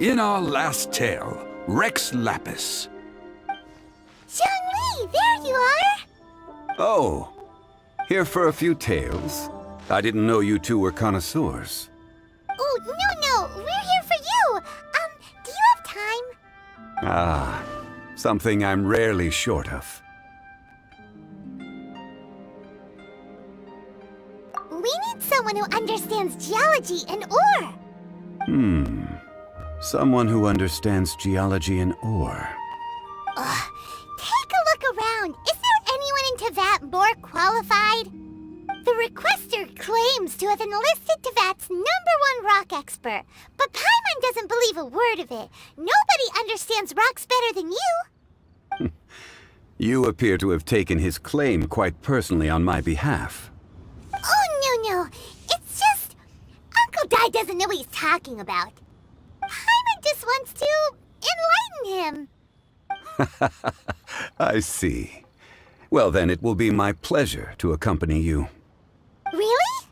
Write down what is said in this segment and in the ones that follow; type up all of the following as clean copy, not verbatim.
In our last tale, Rex Lapis. Zhongli, there you are! Oh, here for a few tales? I didn't know you two were connoisseurs. Oh, no, we're here for you! Do you have time? Ah, something I'm rarely short of. We need someone who understands geology and ore! Someone who understands geology and ore. Take a look around. Is there anyone in Teyvat more qualified? The requester claims to have enlisted Teyvat's #1 rock expert, but Paimon doesn't believe a word of it. Nobody understands rocks better than you. You appear to have taken his claim quite personally on my behalf. Oh, no. It's just... Uncle Dai doesn't know what he's talking about. Paimon just wants to enlighten him. I see. Well then, it will be my pleasure to accompany you. Really?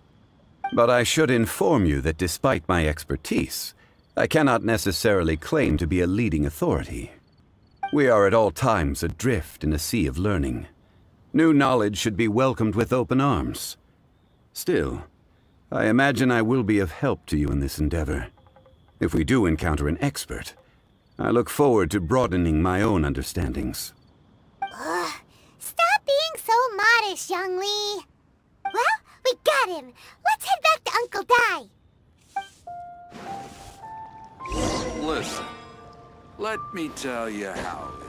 But I should inform you that despite my expertise, I cannot necessarily claim to be a leading authority. We are at all times adrift in a sea of learning. New knowledge should be welcomed with open arms. Still, I imagine I will be of help to you in this endeavor. If we do encounter an expert, I look forward to broadening my own understandings. Stop being so modest, Zhongli. Well, we got him. Let's head back to Uncle Dai. Listen, let me tell you how it is.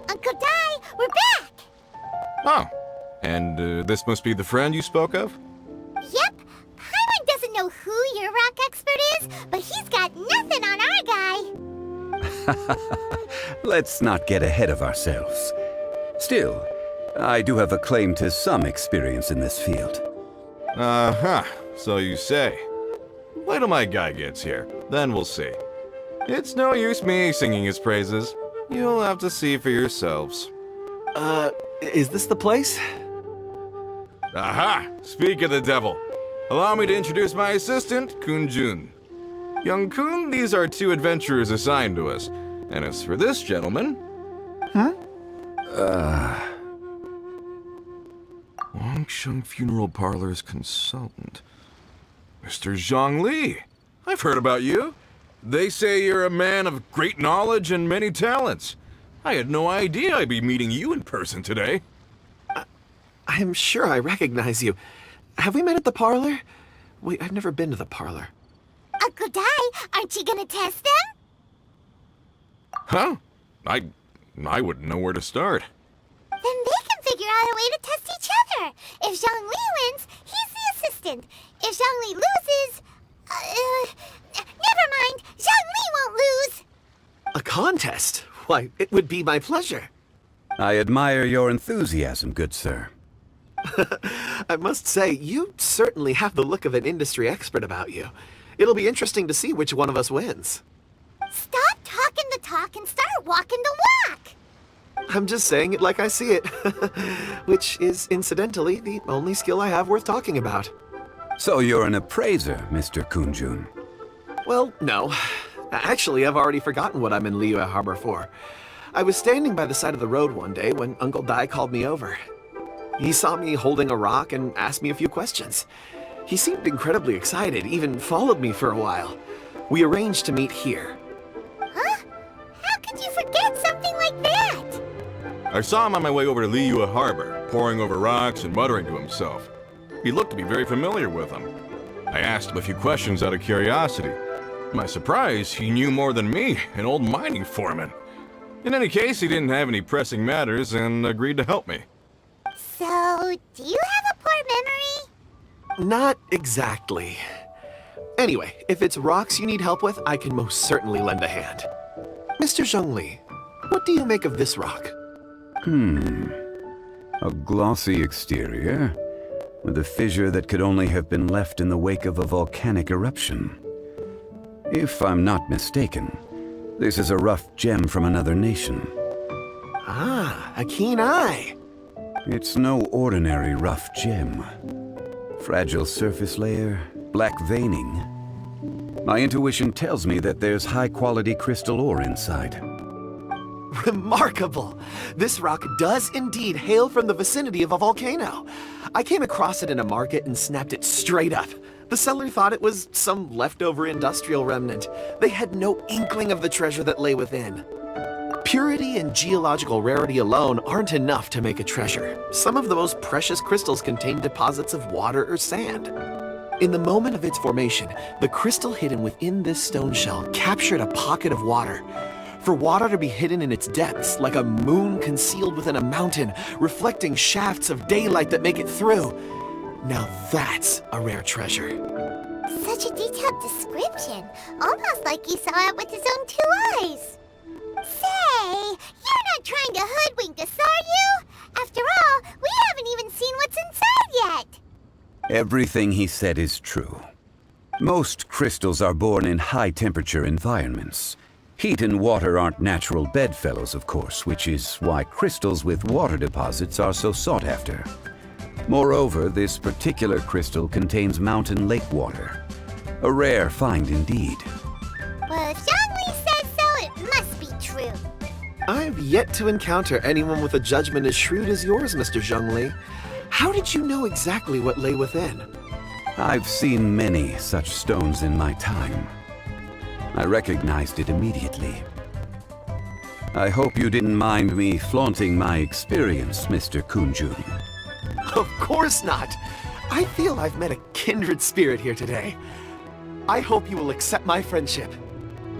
Uncle Dai, we're back! Oh, and this must be the friend you spoke of? Yep. Paimon doesn't know who your rock expert is, but he's got nothing on our guy. Let's not get ahead of ourselves. Still, I do have a claim to some experience in this field. Uh-huh, so you say. Wait till my guy gets here, then we'll see. It's no use me singing his praises. You'll have to see for yourselves. Is this the place? Aha! Speak of the devil. Allow me to introduce my assistant, Kun Jun. Young Kun, these are 2 adventurers assigned to us. And as for this gentleman... Wangsheng Funeral Parlor's consultant. Mr. Zhongli. I've heard about you. They say you're a man of great knowledge and many talents. I had no idea I'd be meeting you in person today. I'm sure I recognize you. Have we met at the parlor? Wait, I've never been to the parlor. Uncle Dai, aren't you gonna test them? Huh? I wouldn't know where to start. Then they can figure out a way to test each other. If Zhongli wins, he's the assistant. If Zhongli loses... never mind. Zhongli won't lose. A contest? Why, it would be my pleasure. I admire your enthusiasm, good sir. I must say, you certainly have the look of an industry expert about you. It'll be interesting to see which one of us wins. Stop talking the talk and start walking the walk. I'm just saying it like I see it. Which is, incidentally, the only skill I have worth talking about. So you're an appraiser, Mr. Kunjun. Well, no. Actually, I've already forgotten what I'm in Liyue Harbor for. I was standing by the side of the road one day when Uncle Dai called me over. He saw me holding a rock and asked me a few questions. He seemed incredibly excited, even followed me for a while. We arranged to meet here. Huh? How could you forget something like that? I saw him on my way over to Liyue Harbor, poring over rocks and muttering to himself. He looked to be very familiar with them. I asked him a few questions out of curiosity. To my surprise, he knew more than me, an old mining foreman. In any case, he didn't have any pressing matters and agreed to help me. So, do you have a poor memory? Not exactly. Anyway, if it's rocks you need help with, I can most certainly lend a hand. Mr. Zhongli, what do you make of this rock? A glossy exterior, with a fissure that could only have been left in the wake of a volcanic eruption. If I'm not mistaken, this is a rough gem from another nation. Ah, a keen eye. It's no ordinary rough gem. Fragile surface layer, black veining. My intuition tells me that there's high-quality crystal ore inside. Remarkable! This rock does indeed hail from the vicinity of a volcano. I came across it in a market and snapped it straight up. The seller thought it was some leftover industrial remnant. They had no inkling of the treasure that lay within. Purity and geological rarity alone aren't enough to make a treasure. Some of the most precious crystals contain deposits of water or sand. In the moment of its formation, the crystal hidden within this stone shell captured a pocket of water. For water to be hidden in its depths, like a moon concealed within a mountain, reflecting shafts of daylight that make it through. Now that's a rare treasure. Such a detailed description, almost like he saw it with his own 2 eyes. Say, you're not trying to hoodwink us, are you? After all, we haven't even seen what's inside yet. Everything he said is true. Most crystals are born in high-temperature environments. Heat and water aren't natural bedfellows, of course, which is why crystals with water deposits are so sought after. Moreover, this particular crystal contains mountain lake water. A rare find indeed. Well, if Zhongli says so, it must be true. I've yet to encounter anyone with a judgment as shrewd as yours, Mr. Zhongli. How did you know exactly what lay within? I've seen many such stones in my time. I recognized it immediately. I hope you didn't mind me flaunting my experience, Mr. Kunjun. Of course not! I feel I've met a kindred spirit here today. I hope you will accept my friendship.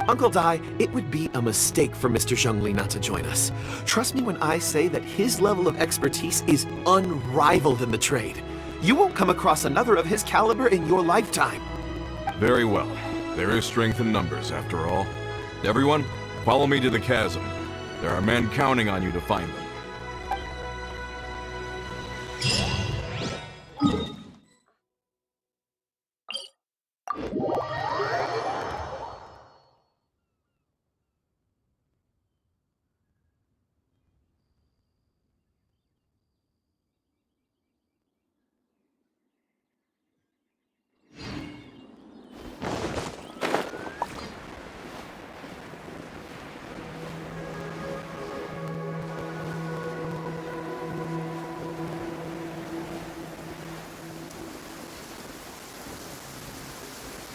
Uncle Dai, it would be a mistake for Mr. Zhongli not to join us. Trust me when I say that his level of expertise is unrivaled in the trade. You won't come across another of his caliber in your lifetime. Very well. There is strength in numbers, after all. Everyone, follow me to the chasm. There are men counting on you to find them.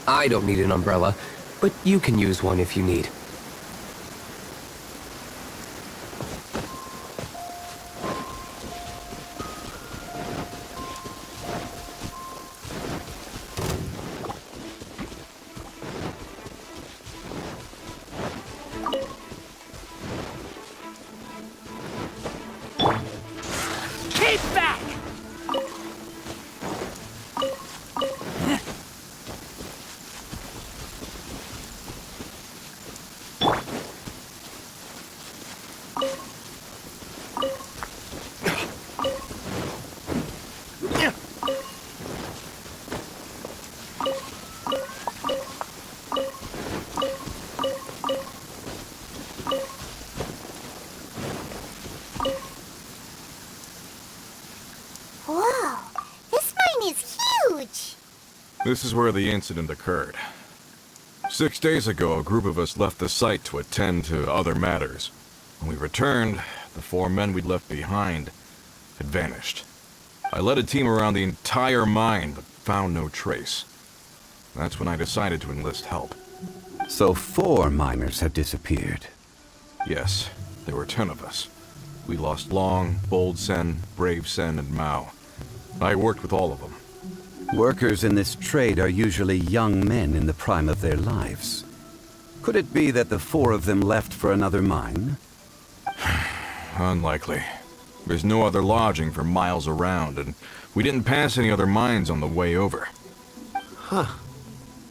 I don't need an umbrella, but you can use one if you need. Keep back! Whoa, this mine is huge. This is where the incident occurred. 6 days ago, a group of us left the site to attend to other matters. When we returned, the 4 men we'd left behind had vanished. I led a team around the entire mine, but found no trace. That's when I decided to enlist help. So 4 miners have disappeared. Yes, there were 10 of us. We lost Long, Bold Sen, Brave Sen, and Mao. I worked with all of them. Workers in this trade are usually young men in the prime of their lives. Could it be that the 4 of them left for another mine? Unlikely. There's no other lodging for miles around, and we didn't pass any other mines on the way over. Huh.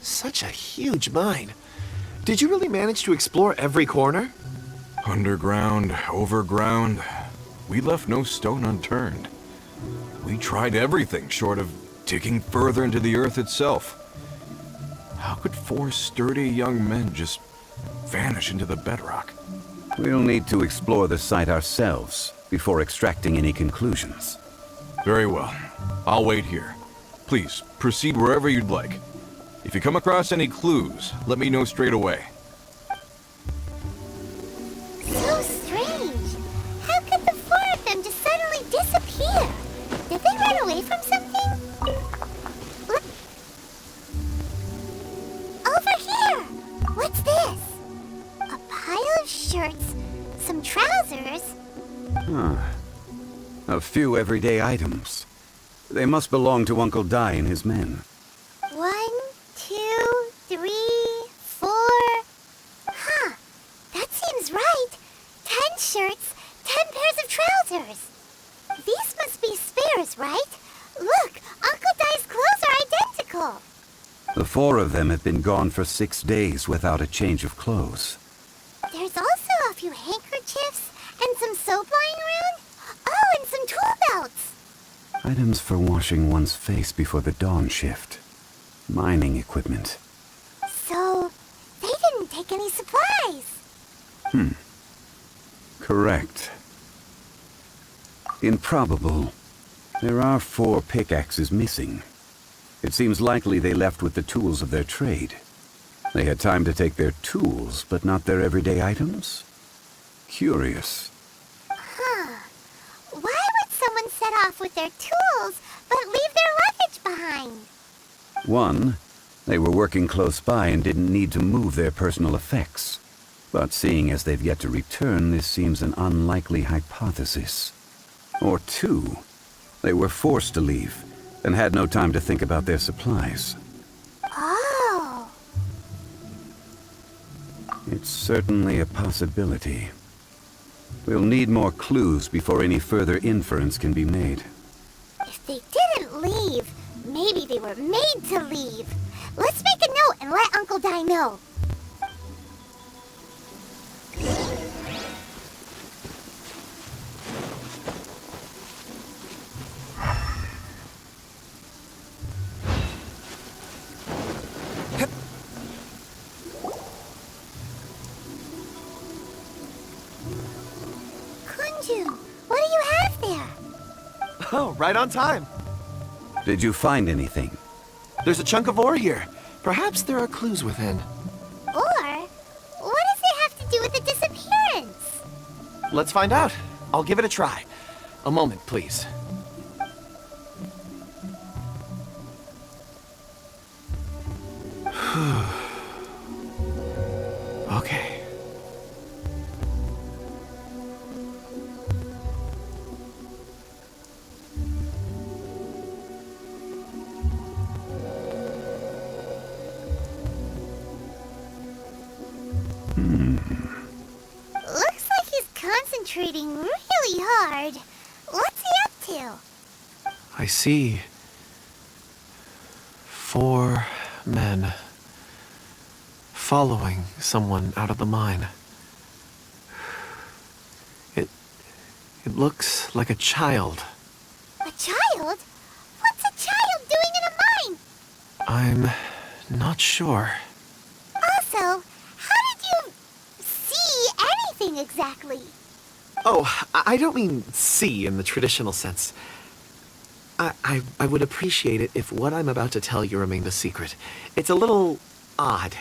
Such a huge mine. Did you really manage to explore every corner? Underground, overground, we left no stone unturned. We tried everything short of digging further into the earth itself. How could four sturdy young men just vanish into the bedrock? We'll need to explore the site ourselves before extracting any conclusions. Very well. I'll wait here. Please, proceed wherever you'd like. If you come across any clues, let me know straight away. So strange. How could the four of them just suddenly disappear? Did they run away from something? Over here! What's this? A pile of shirts, some trousers. A few everyday items. They must belong to Uncle Dai and his men. 1, 2, 3, 4. Huh. That seems right. 10 shirts, 10 pairs of trousers. These must be spares, right? Look, Uncle Dai's clothes are identical. The four of them have been gone for 6 days without a change of clothes. There's also a few handkerchiefs and some soap lying around. Oh, and some tool belts. Items for washing one's face before the dawn shift. Mining equipment. So, they didn't take any supplies. Correct. Improbable. There are 4 pickaxes missing. It seems likely they left with the tools of their trade. They had time to take their tools, but not their everyday items? Curious. Huh. Why would someone set off with their tools, but leave their luggage behind? 1, they were working close by and didn't need to move their personal effects. But seeing as they've yet to return, this seems an unlikely hypothesis. Or 2, they were forced to leave and had no time to think about their supplies. Oh. It's certainly a possibility. We'll need more clues before any further inference can be made. If they didn't leave, maybe they were made to leave. Let's make a note and let Uncle Dai know. Kunju, what do you have there? Oh, right on time. Did you find anything? There's a chunk of ore here. Perhaps there are clues within. Or, what does it have to do with the disappearance? Let's find out. I'll give it a try. A moment, please. Okay. Looks like he's concentrating really hard. What's he up to? I see 4 men following someone out of the mine. It looks like a child. A child? What's a child doing in a mine? I'm not sure. Also, how did you see anything exactly? Oh, I don't mean see in the traditional sense. I would appreciate it if what I'm about to tell you remained a secret. It's a little odd.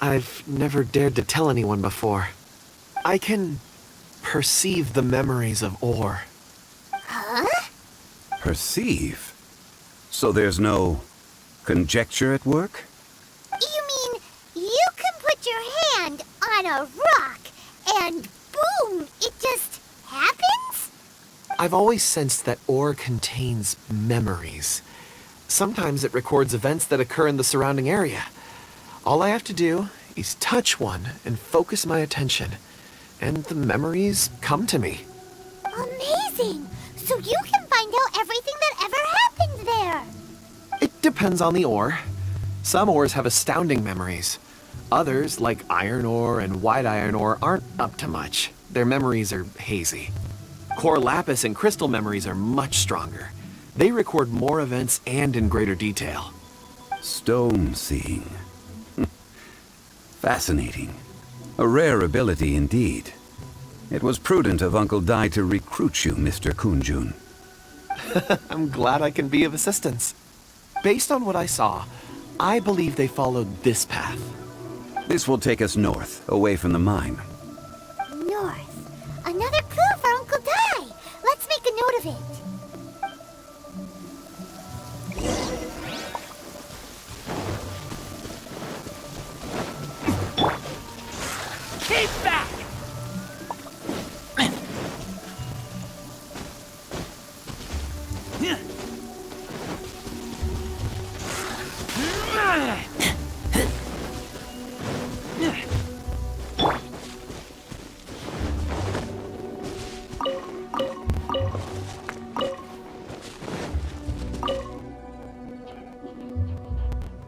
I've never dared to tell anyone before. I can perceive the memories of ore. Huh? Perceive? So there's no conjecture at work? You mean you can put your hand on a rock and boom, it just happens? I've always sensed that ore contains memories. Sometimes it records events that occur in the surrounding area. All I have to do is touch one and focus my attention, and the memories come to me. Amazing! So you can find out everything that ever happened there. It depends on the ore. Some ores have astounding memories. Others, like iron ore and white iron ore, aren't up to much. Their memories are hazy. Core lapis and crystal memories are much stronger. They record more events and in greater detail. Stone seeing. Fascinating. A rare ability indeed. It was prudent of Uncle Dai to recruit you, Mr. Kunjun. I'm glad I can be of assistance. Based on what I saw, I believe they followed this path. This will take us north, away from the mine. North. Another clue for Uncle Dai. Let's make a note of it. Keep back!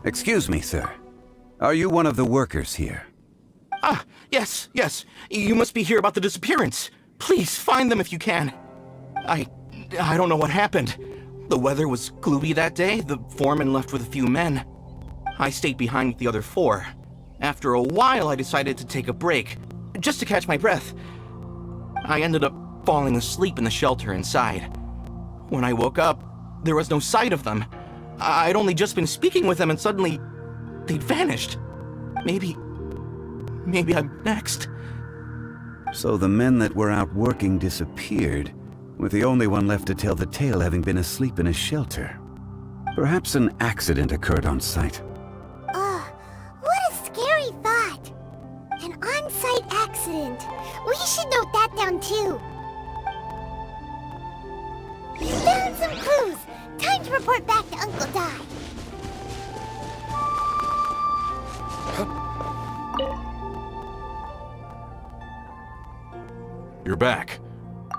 Excuse me, sir. Are you one of the workers here? Ah, yes. You must be here about the disappearance. Please, find them if you can. I don't know what happened. The weather was gloomy that day. The foreman left with a few men. I stayed behind with the other 4. After a while, I decided to take a break, just to catch my breath. I ended up falling asleep in the shelter inside. When I woke up, there was no sight of them. I'd only just been speaking with them and suddenly they'd vanished. Maybe I'm next. So the men that were out working disappeared, with the only one left to tell the tale having been asleep in a shelter. Perhaps an accident occurred on site. What a scary thought. An on-site accident. We should note that down too. We found some clues. Time to report back to Uncle Dai. You're back.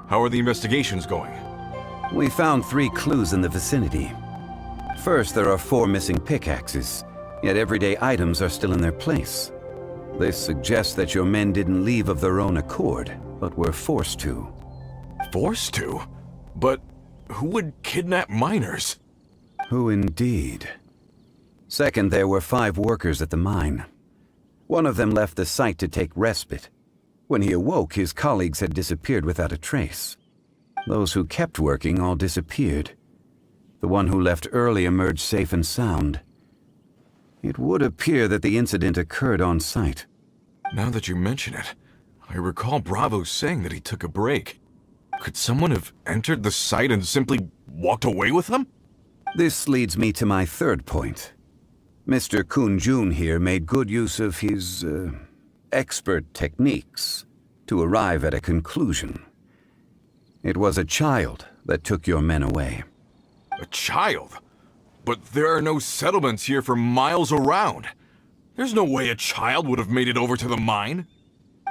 How are the investigations going? We found 3 clues in the vicinity. First, there are 4 missing pickaxes, yet everyday items are still in their place. This suggests that your men didn't leave of their own accord, but were forced to. Forced to? But who would kidnap miners? Who indeed? Second, there were 5 workers at the mine. One of them left the site to take respite. When he awoke, his colleagues had disappeared without a trace. Those who kept working all disappeared. The one who left early emerged safe and sound. It would appear that the incident occurred on site. Now that you mention it, I recall Bravo saying that he took a break. Could someone have entered the site and simply walked away with them? This leads me to my third point. Mr. Kunjun here made good use of his, expert techniques to arrive at a conclusion. It was a child that took your men away. A child? But there are no settlements here for miles around. There's no way a child would have made it over to the mine.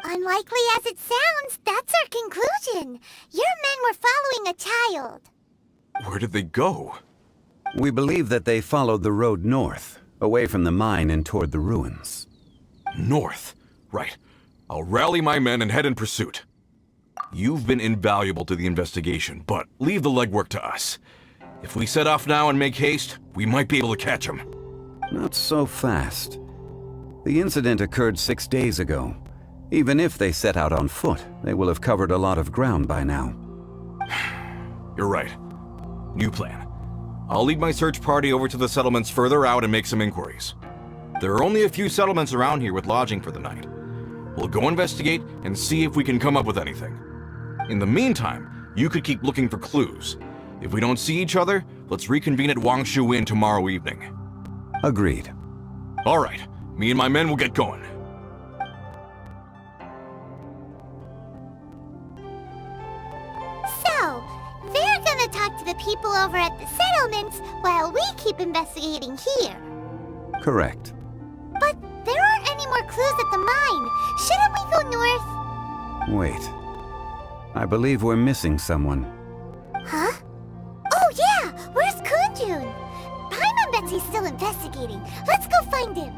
Unlikely as it sounds, that's our conclusion. Your men were following a child. Where did they go? We believe that they followed the road north, away from the mine and toward the ruins. North. Right. I'll rally my men and head in pursuit. You've been invaluable to the investigation, but leave the legwork to us. If we set off now and make haste, we might be able to catch them. Not so fast. The incident occurred 6 days ago. Even if they set out on foot, they will have covered a lot of ground by now. You're right. New plan. I'll lead my search party over to the settlements further out and make some inquiries. There are only a few settlements around here with lodging for the night. We'll go investigate and see if we can come up with anything. In the meantime, you could keep looking for clues. If we don't see each other, let's reconvene at Wangshu Inn tomorrow evening. Agreed. All right. Me and my men will get going. So, they're gonna talk to the people over at the settlements while we keep investigating here. Correct. But there aren't any more clues at the mine. Shouldn't we go north? Wait. I believe we're missing someone. Huh? Oh yeah! Where's Kunjun? Paimon bets he's still investigating. Let's go find him.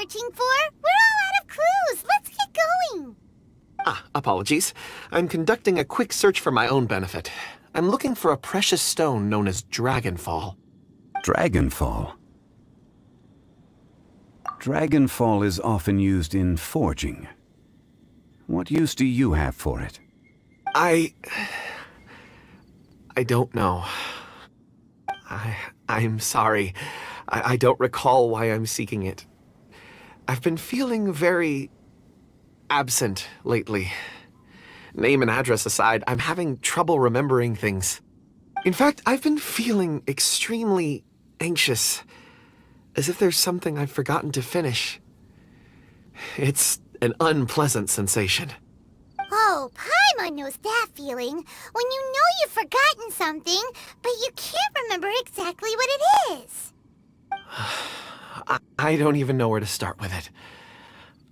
searching for? We're all out of clues. Let's get going. Apologies. I'm conducting a quick search for my own benefit. I'm looking for a precious stone known as Dragonfall. Dragonfall? Dragonfall is often used in forging. What use do you have for it? I don't know. I'm sorry. I don't recall why I'm seeking it. I've been feeling very absent lately. Name and address aside, I'm having trouble remembering things. In fact, I've been feeling extremely anxious, as if there's something I've forgotten to finish. It's an unpleasant sensation. Oh, Paimon knows that feeling. When you know you've forgotten something, but you can't remember exactly what it is. I don't even know where to start with it.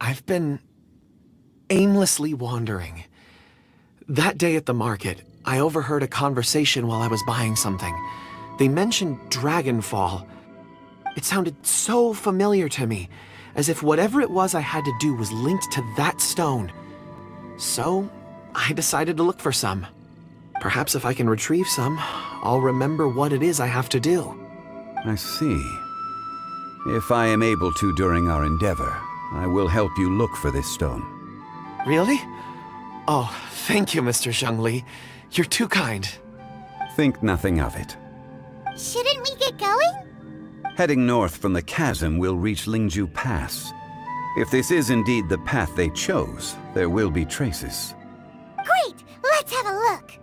I've been aimlessly wandering. That day at the market, I overheard a conversation while I was buying something. They mentioned Dragonfall. It sounded so familiar to me, as if whatever it was I had to do was linked to that stone. So, I decided to look for some. Perhaps if I can retrieve some, I'll remember what it is I have to do. I see. If I am able to during our endeavor, I will help you look for this stone. Really? Oh, thank you, Mr. Zhongli. You're too kind. Think nothing of it. Shouldn't we get going? Heading north from the chasm, we'll reach Lingju Pass. If this is indeed the path they chose, there will be traces. Great! Let's have a look.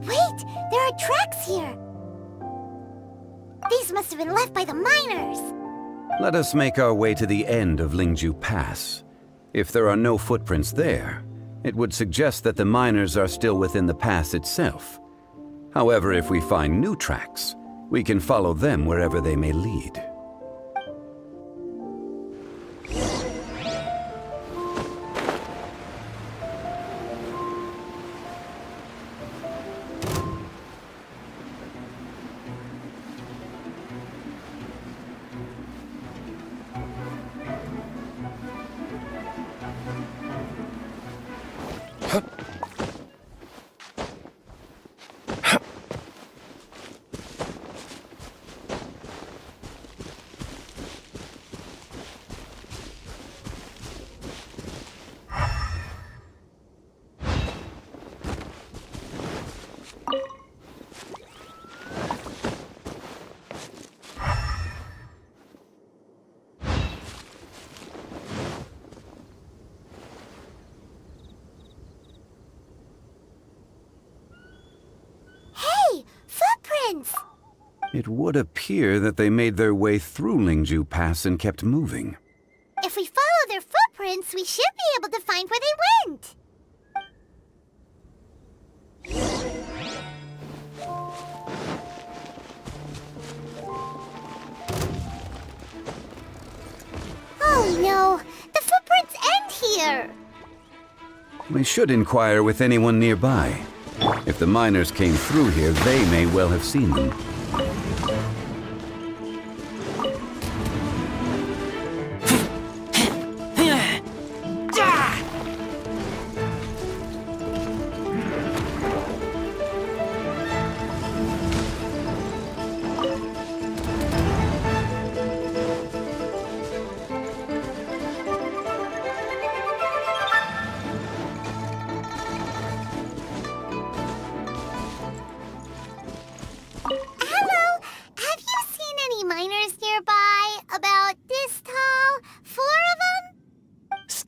Wait! There are tracks here! These must have been left by the miners! Let us make our way to the end of Lingju Pass. If there are no footprints there, it would suggest that the miners are still within the pass itself. However, if we find new tracks, we can follow them wherever they may lead. Hey! Footprints! It would appear that they made their way through Lingju Pass and kept moving. If we follow their footprints, we should be able to find where they went. Oh no! The footprints end here! We should inquire with anyone nearby. If the miners came through here, they may well have seen them.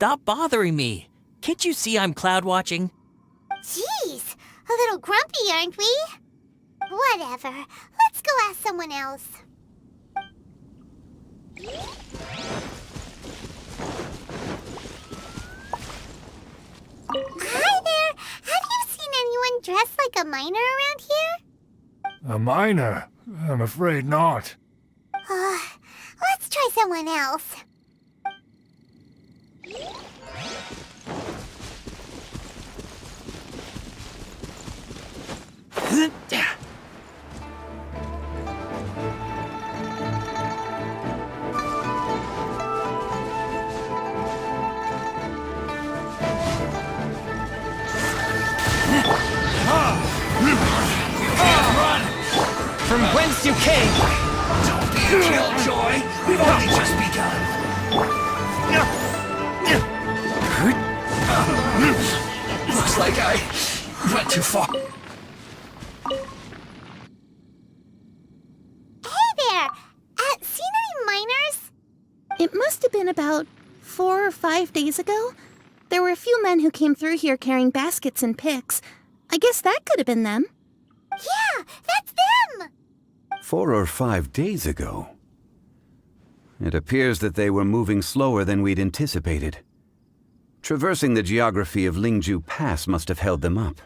stop bothering me. Can't you see I'm cloud watching? Jeez, a little grumpy, aren't we? Whatever. Let's go ask someone else. Hi there! Have you seen anyone dressed like a miner around here? A miner? I'm afraid not. Let's try someone else. From whence you came! Don't be a killjoy! We've only just begun! Looks like I went too far. Hey there! Seen any miners? It must have been about 4 or 5 days ago. There were a few men who came through here carrying baskets and picks. I guess that could have been them. Yeah, that's them! 4 or 5 days ago. It appears that they were moving slower than we'd anticipated. Traversing the geography of Lingju Pass must have held them up.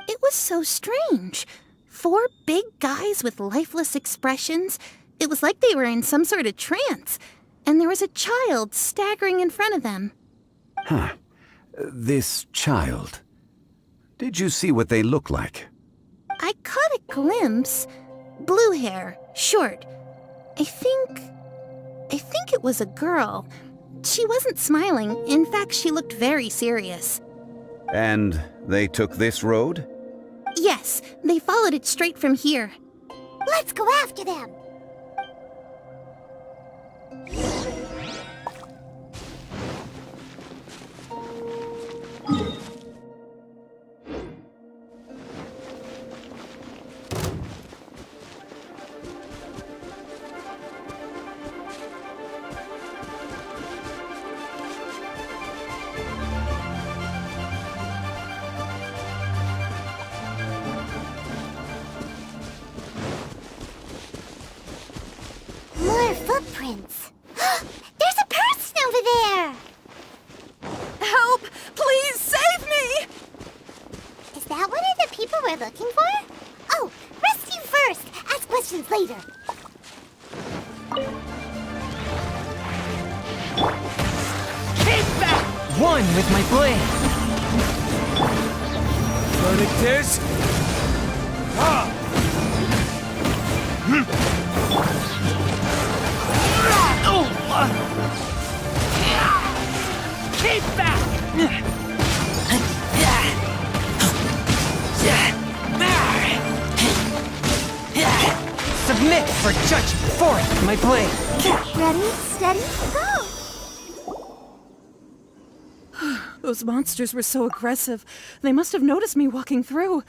It was so strange. 4 big guys with lifeless expressions. It was like they were in some sort of trance. And there was a child staggering in front of them. Huh. This child. Did you see what they look like? I caught a glimpse. Blue hair, short. I think it was a girl. She wasn't smiling. In fact, she looked very serious. And they took this road? Yes, they followed it straight from here. Let's go after them! More footprints. There's a person over there! Help! Please save me! Is that one of the people we're looking for? Oh, rescue first! Ask questions later. Keep back! One with my blade! Verdict is... Keep back! Submit for judgment! Forth, my blade! Ready, steady, go! Those monsters were so aggressive. They must have noticed me walking through.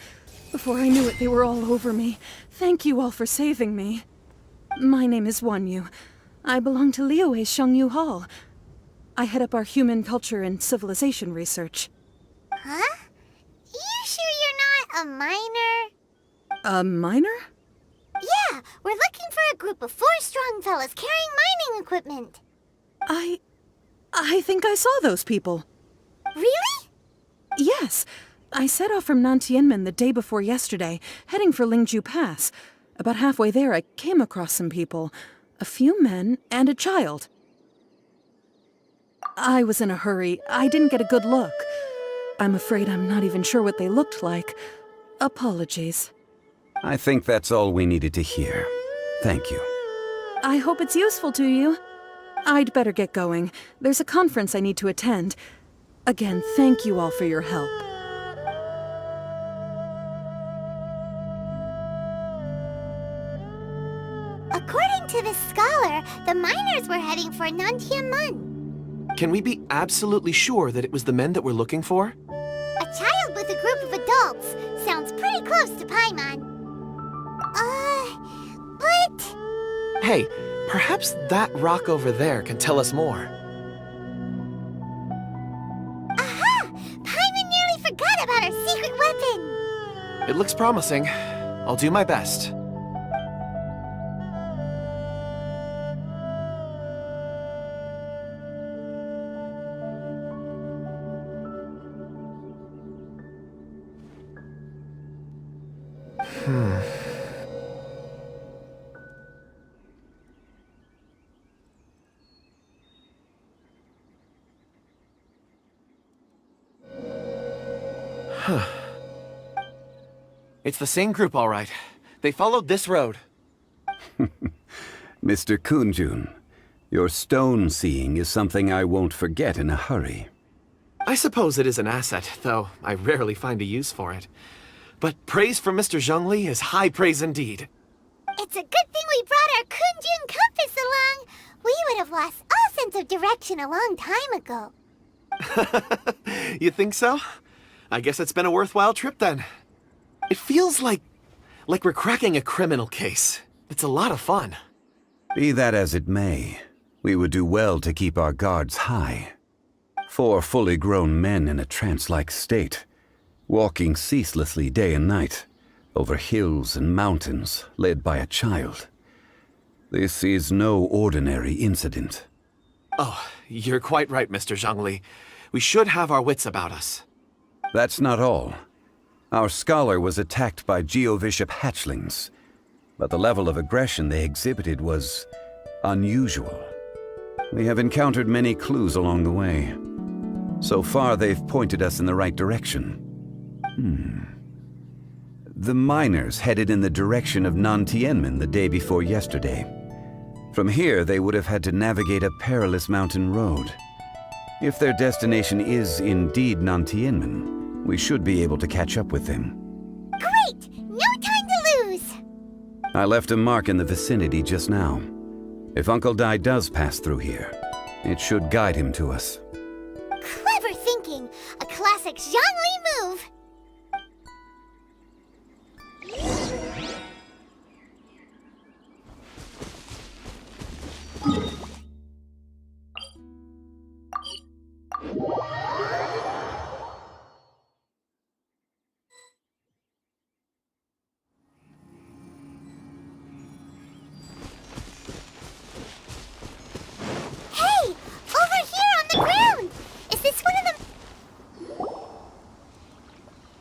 Before I knew it, they were all over me. Thank you all for saving me. My name is Wanyu. I belong to Liyue's Shengyu Hall. I head up our human culture and civilization research. Huh? You sure you're not a miner? A miner? Yeah, we're looking for a group of 4 strong fellas carrying mining equipment. I think I saw those people. Really? Yes. I set off from Nantianmen the day before yesterday, heading for Lingju Pass. About halfway there, I came across some people. A few men and a child. I was in a hurry. I didn't get a good look. I'm afraid I'm not even sure what they looked like. Apologies. I think that's all we needed to hear. Thank you. I hope it's useful to you. I'd better get going. There's a conference I need to attend. Again, thank you all for your help. According to this scholar, the miners were heading for Nantianmen. Can we be absolutely sure that it was the men that we're looking for? A child with a group of adults. Sounds pretty close to Paimon. But... Hey, perhaps that rock over there can tell us more. It looks promising. I'll do my best. It's the same group, all right. They followed this road. Mr. Kunjun, your stone seeing is something I won't forget in a hurry. I suppose it is an asset, though I rarely find a use for it. But praise from Mr. Zhongli is high praise indeed. It's a good thing we brought our Kunjun compass along. We would have lost all sense of direction a long time ago. You think so? I guess it's been a worthwhile trip then. It feels like we're cracking a criminal case. It's a lot of fun. Be that as it may, we would do well to keep our guards high. 4 fully grown men in a trance-like state, walking ceaselessly day and night, over hills and mountains, led by a child. This is no ordinary incident. Oh, you're quite right, Mr. Zhongli. We should have our wits about us. That's not all. Our scholar was attacked by Geovishap hatchlings, but the level of aggression they exhibited was unusual. We have encountered many clues along the way. So far, they've pointed us in the right direction. The miners headed in the direction of Nantianmen the day before yesterday. From here, they would have had to navigate a perilous mountain road. If their destination is indeed Nantianmen, we should be able to catch up with them. Great! No time to lose! I left a mark in the vicinity just now. If Uncle Dai does pass through here, it should guide him to us. Clever thinking! A classic Zhongli move!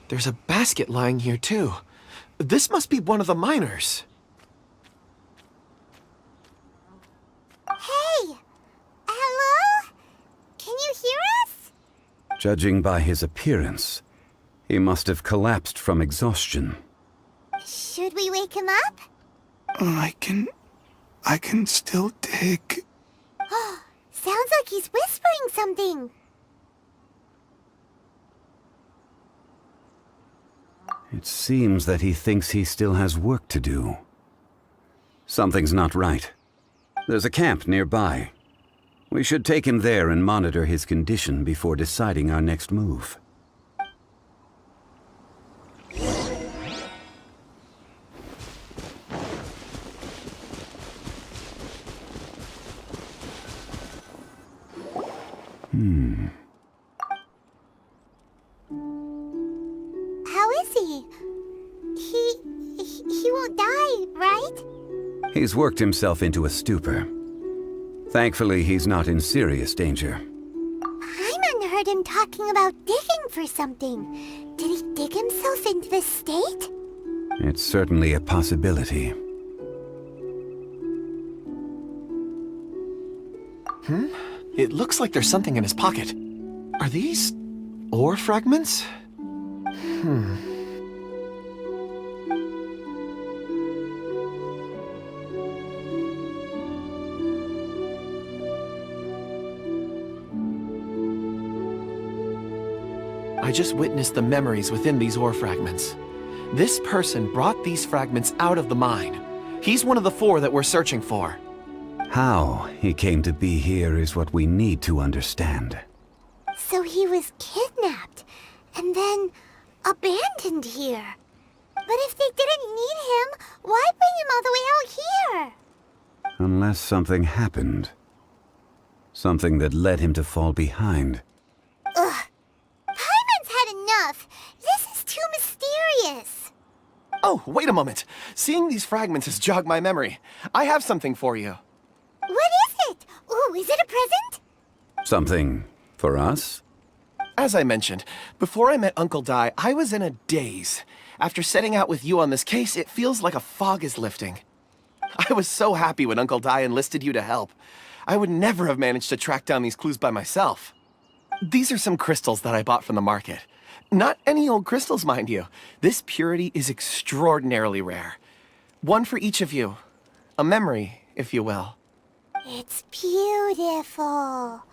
There's a basket lying here, too. This must be one of the miners. Hey! Hello? Can you hear us? Judging by his appearance, he must have collapsed from exhaustion. Should we wake him up? I can still dig. Sounds like he's whispering something. It seems that he thinks he still has work to do. Something's not right. There's a camp nearby. We should take him there and monitor his condition before deciding our next move. How is he? He won't die, right? He's worked himself into a stupor. Thankfully, he's not in serious danger. Paimon heard him talking about digging for something. Did he dig himself into this state? It's certainly a possibility. It looks like there's something in his pocket. Are these ore fragments? I just witnessed the memories within these ore fragments. This person brought these fragments out of the mine. He's one of the 4 that we're searching for. How he came to be here is what we need to understand. So he was kidnapped, and then abandoned here. But if they didn't need him, why bring him all the way out here? Unless something happened. Something that led him to fall behind. Ugh. Paimon's had enough. This is too mysterious. Oh, wait a moment. Seeing these fragments has jogged my memory. I have something for you. What is it? Ooh, is it a present? Something for us? As I mentioned, before I met Uncle Dai, I was in a daze. After setting out with you on this case, it feels like a fog is lifting. I was so happy when Uncle Dai enlisted you to help. I would never have managed to track down these clues by myself. These are some crystals that I bought from the market. Not any old crystals, mind you. This purity is extraordinarily rare. One for each of you. A memory, if you will. It's beautiful.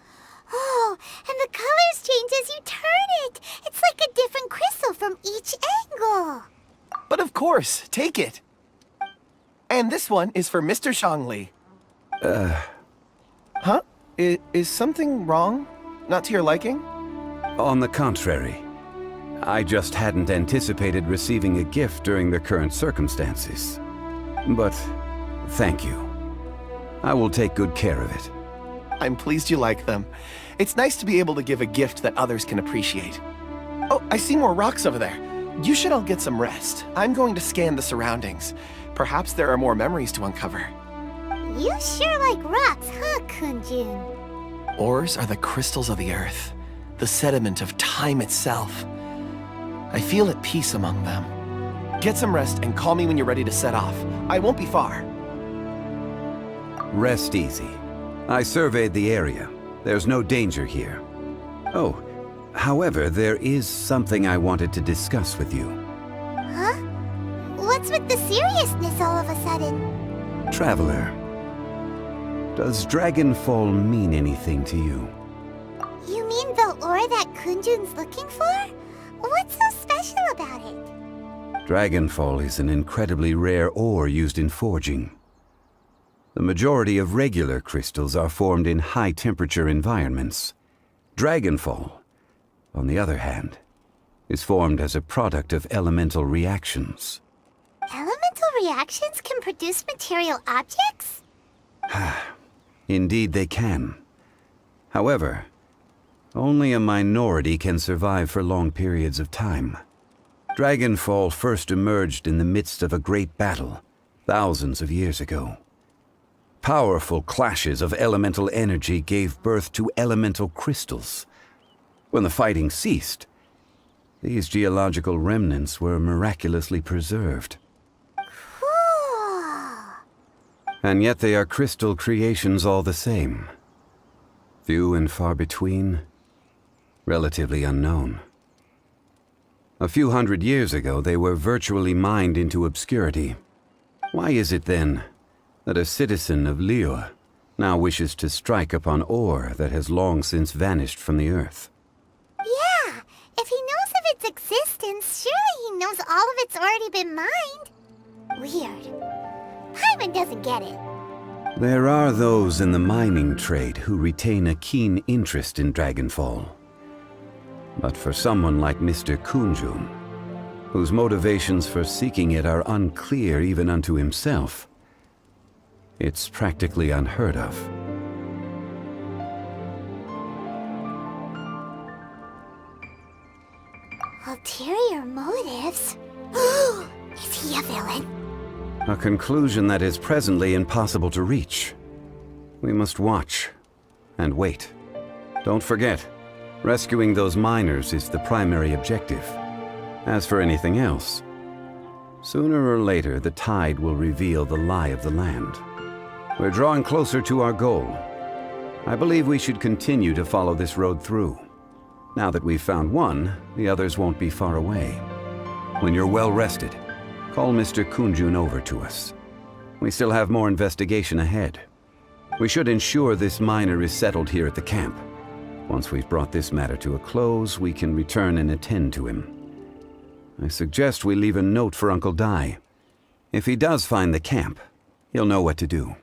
Oh, and the colors change as you turn it. It's like a different crystal from each angle. But of course, take it. And this one is for Mr. Zhongli. Huh? Is something wrong? Not to your liking? On the contrary. I just hadn't anticipated receiving a gift during the current circumstances. But thank you. I will take good care of it. I'm pleased you like them. It's nice to be able to give a gift that others can appreciate. Oh, I see more rocks over there. You should all get some rest. I'm going to scan the surroundings. Perhaps there are more memories to uncover. You sure like rocks, huh, Kunjun? Ores are the crystals of the earth, the sediment of time itself. I feel at peace among them. Get some rest and call me when you're ready to set off. I won't be far. Rest easy. I surveyed the area. There's no danger here. Oh, however, there is something I wanted to discuss with you. Huh? What's with the seriousness all of a sudden? Traveler, does Dragonfall mean anything to you? You mean the ore that Kunjun's looking for? What's so special about it? Dragonfall is an incredibly rare ore used in forging. The majority of regular crystals are formed in high-temperature environments. Dragonfall, on the other hand, is formed as a product of elemental reactions. Elemental reactions can produce material objects? Indeed they can. However, only a minority can survive for long periods of time. Dragonfall first emerged in the midst of a great battle, thousands of years ago. Powerful clashes of elemental energy gave birth to elemental crystals. When the fighting ceased, these geological remnants were miraculously preserved. Cool. And yet they are crystal creations all the same. Few and far between, relatively unknown. A few hundred years ago, they were virtually mined into obscurity. Why is it then that a citizen of Liyue now wishes to strike upon ore that has long since vanished from the earth? Yeah, if he knows of its existence, surely he knows all of it's already been mined. Weird. Paimon doesn't get it. There are those in the mining trade who retain a keen interest in Dragonfall. But for someone like Mr. Kunjun, whose motivations for seeking it are unclear even unto himself, it's practically unheard of. Ulterior motives? Is he a villain? A conclusion that is presently impossible to reach. We must watch and wait. Don't forget, rescuing those miners is the primary objective. As for anything else, sooner or later the tide will reveal the lie of the land. We're drawing closer to our goal. I believe we should continue to follow this road through. Now that we've found one, the others won't be far away. When you're well rested, call Mr. Kunjun over to us. We still have more investigation ahead. We should ensure this miner is settled here at the camp. Once we've brought this matter to a close, we can return and attend to him. I suggest we leave a note for Uncle Dai. If he does find the camp, he'll know what to do.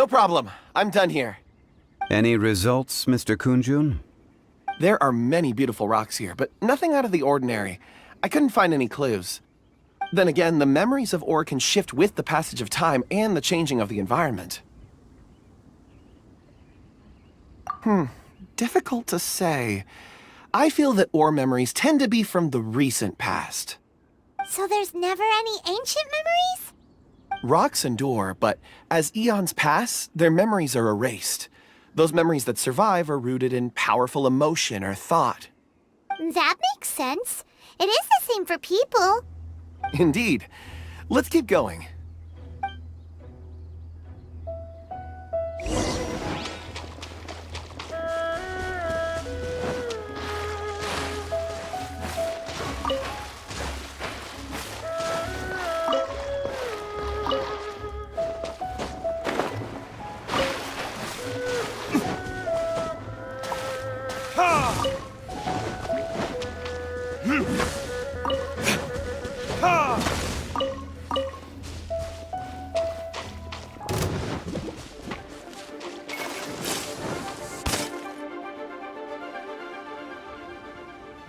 No problem. I'm done here. Any results, Mr. Kunjun? There are many beautiful rocks here, but nothing out of the ordinary. I couldn't find any clues. Then again, the memories of ore can shift with the passage of time and the changing of the environment. Difficult to say. I feel that ore memories tend to be from the recent past. So there's never any ancient memories? Rocks endure, but as eons pass, their memories are erased. Those memories that survive are rooted in powerful emotion or thought. That makes sense. It is the same for people. Indeed. Let's keep going.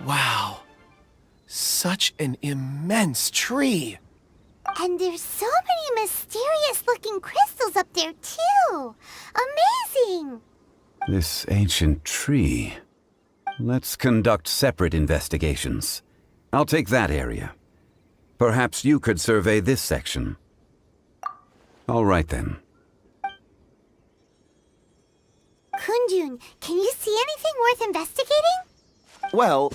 Wow. Such an immense tree. And there's so many mysterious-looking crystals up there, too. Amazing! This ancient tree. Let's conduct separate investigations. I'll take that area. Perhaps you could survey this section. All right, then. Kunjun, can you see anything worth investigating? Well,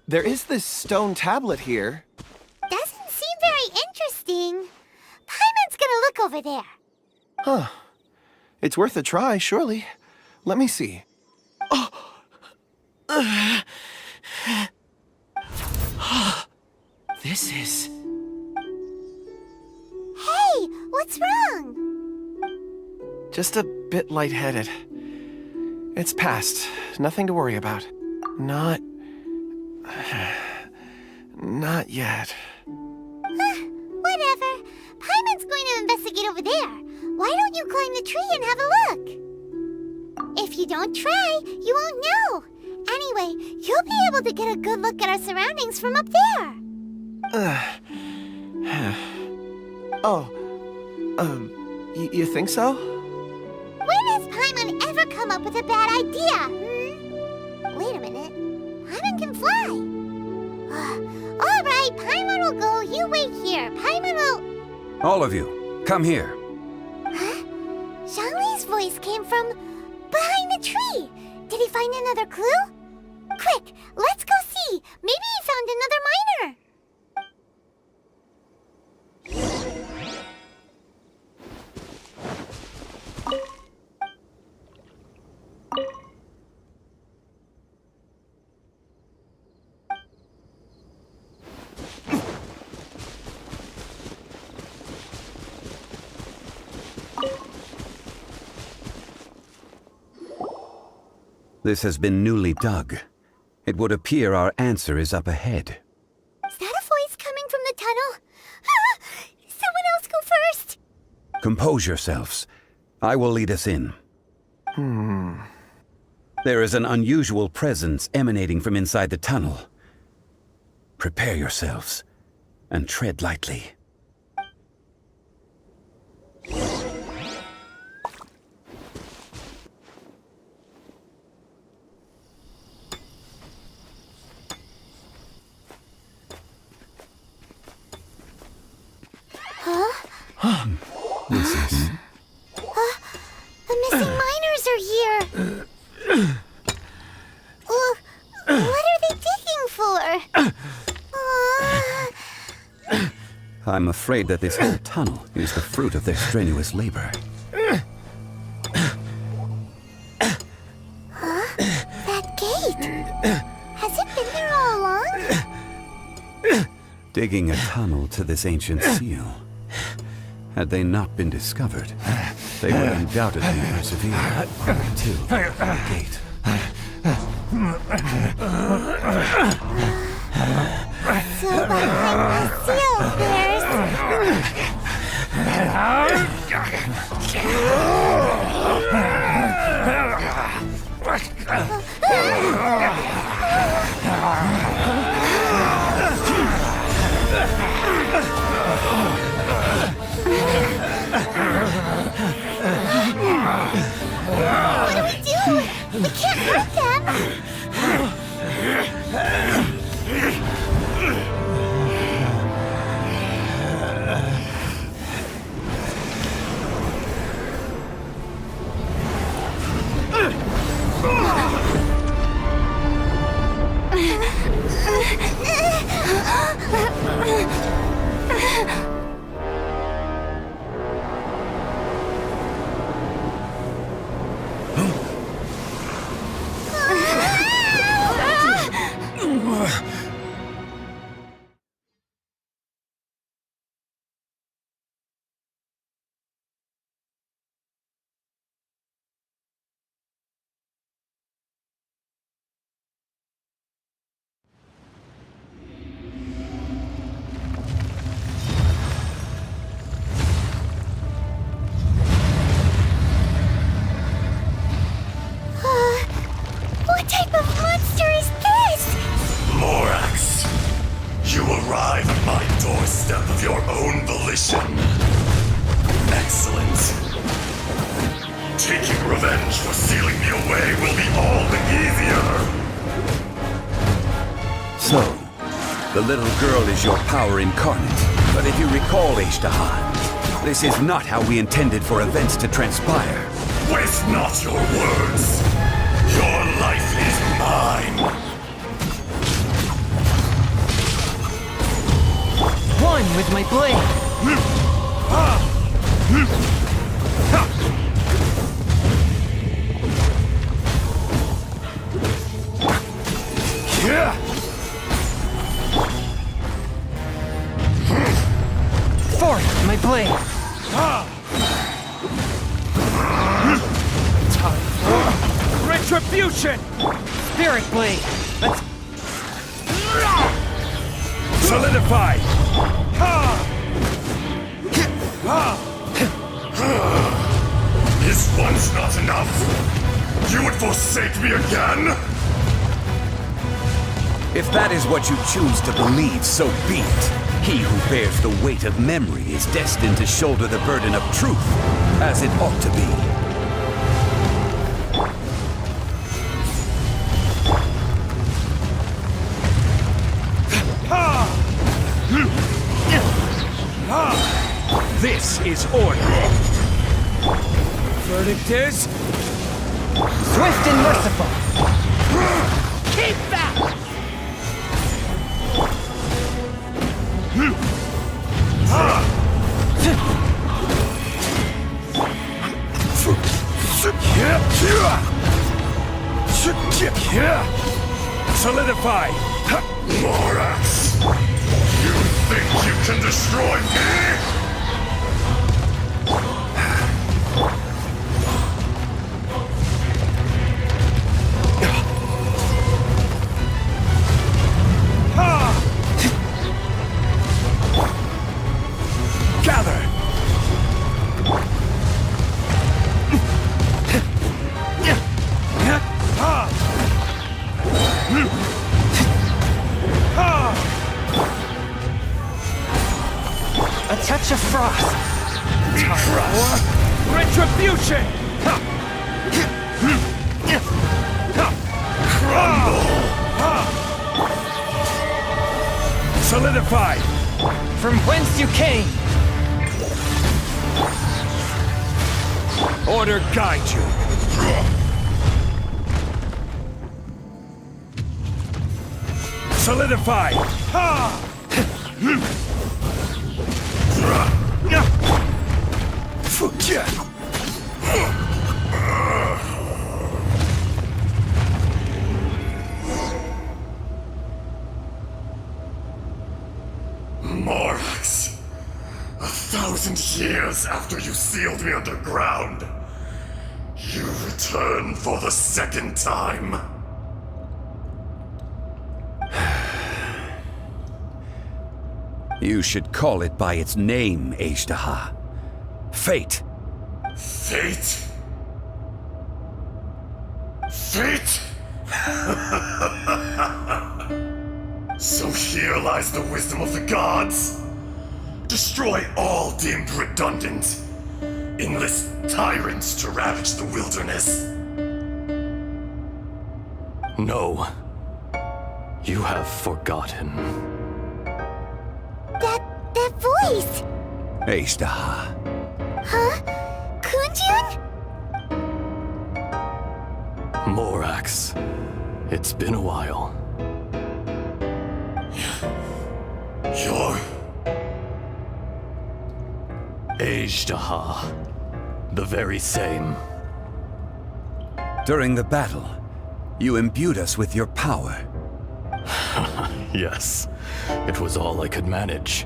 there is this stone tablet here. Doesn't seem very interesting. Paimon's gonna look over there. Huh. It's worth a try, surely. Let me see. Oh! This is... Hey, what's wrong? just a bit lightheaded. It's past. Nothing to worry about. Not yet. Whatever. Paimon's going to investigate over there. Why don't you climb the tree and have a look? If you don't try, you won't know. Anyway, you'll be able to get a good look at our surroundings from up there. You think so? When has Paimon ever come up with a bad idea? Wait a minute. Paimon can fly. All right, Paimon will go. You wait here. Paimon will... All of you, come here. Huh? Zhongli's voice came from behind the tree. Did he find another clue? Quick, let's go see. Maybe he found another miner. This has been newly dug. It would appear our answer is up ahead. Is that a voice coming from the tunnel? Someone else go first. Compose yourselves. I will lead us in. There is an unusual presence emanating from inside the tunnel. Prepare yourselves and tread lightly. This is... The missing miners are here. What are they digging for? I'm afraid that this whole tunnel is the fruit of their strenuous labor. That gate. Has it been there all along? Digging a tunnel to this ancient seal. Had they not been discovered, they would undoubtedly persevere to the gate. So behind the seal, there's... What do we do? We can't hurt them! What type of monster is this? Morax, you arrive at my doorstep of your own volition. Excellent. Taking revenge for sealing me away will be all the easier. So, the little girl is your power incarnate. But if you recall, Ishtahan, this is not how we intended for events to transpire. Waste not your words. Your life is mine. One with my blade. Fourth with my blade. Time for retribution. Spirit blade. Let's Solidify. This one's not enough. You would forsake me again? If that is what you choose to believe, so be it. He who bears the weight of memory is destined to shoulder the burden of truth, as it ought to be. This is order. Verdict is... swift and merciful. Keep back! Solidify! Morax! You think you can destroy me? Gather! A touch of frost. Retribution! Crumble! Solidify! From whence you came. Order guide you. Solidify! Morax, 1,000 years after you sealed me underground, you return for the second time. You should call it by its name, Ishtaha. Fate. Fate? Fate? So here lies the wisdom of the gods. Destroy all deemed redundant. Enlist tyrants to ravage the wilderness. No. You have forgotten. That voice! Ashtaha. Huh? Kunjun? Morax. It's been a while. You're... Ashtaha. The very same. During the battle, you imbued us with your power. Yes, it was all I could manage.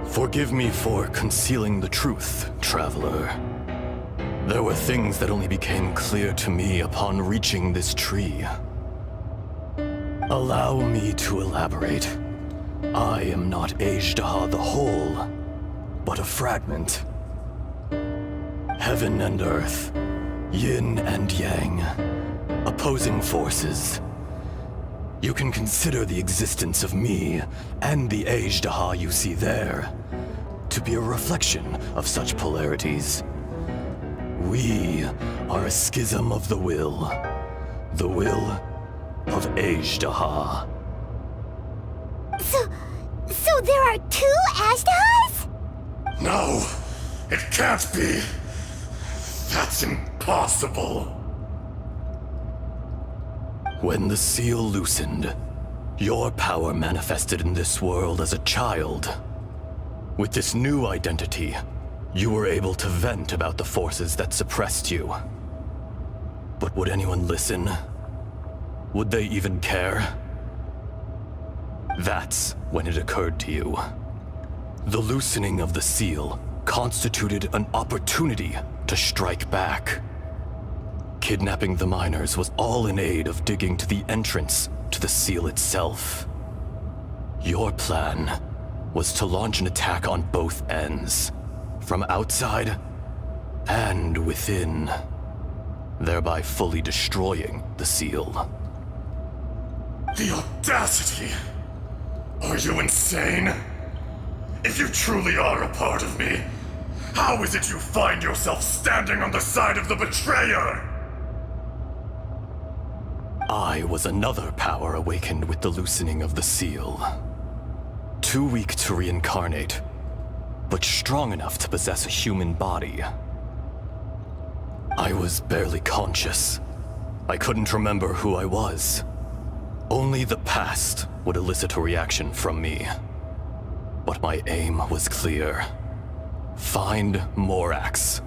Forgive me for concealing the truth, traveler. There were things that only became clear to me upon reaching this tree. Allow me to elaborate. I am not Ashtaha the whole, but a fragment. Heaven and earth, yin and yang, opposing forces. You can consider the existence of me and the Ashtaha you see there to be a reflection of such polarities. We are a schism of the will of Ashtaha. So there are two Ashtahas? No, it can't be. That's impossible. When the seal loosened, your power manifested in this world as a child. With this new identity, you were able to vent about the forces that suppressed you. But would anyone listen? Would they even care? That's when it occurred to you. The loosening of the seal constituted an opportunity to strike back. Kidnapping the miners was all in aid of digging to the entrance to the seal itself. Your plan was to launch an attack on both ends, from outside and within, thereby fully destroying the seal. The audacity! Are you insane? If you truly are a part of me, how is it you find yourself standing on the side of the betrayer? I was another power awakened with the loosening of the seal. Too weak to reincarnate, but strong enough to possess a human body. I was barely conscious. I couldn't remember who I was. Only the past would elicit a reaction from me. But my aim was clear. Find Morax,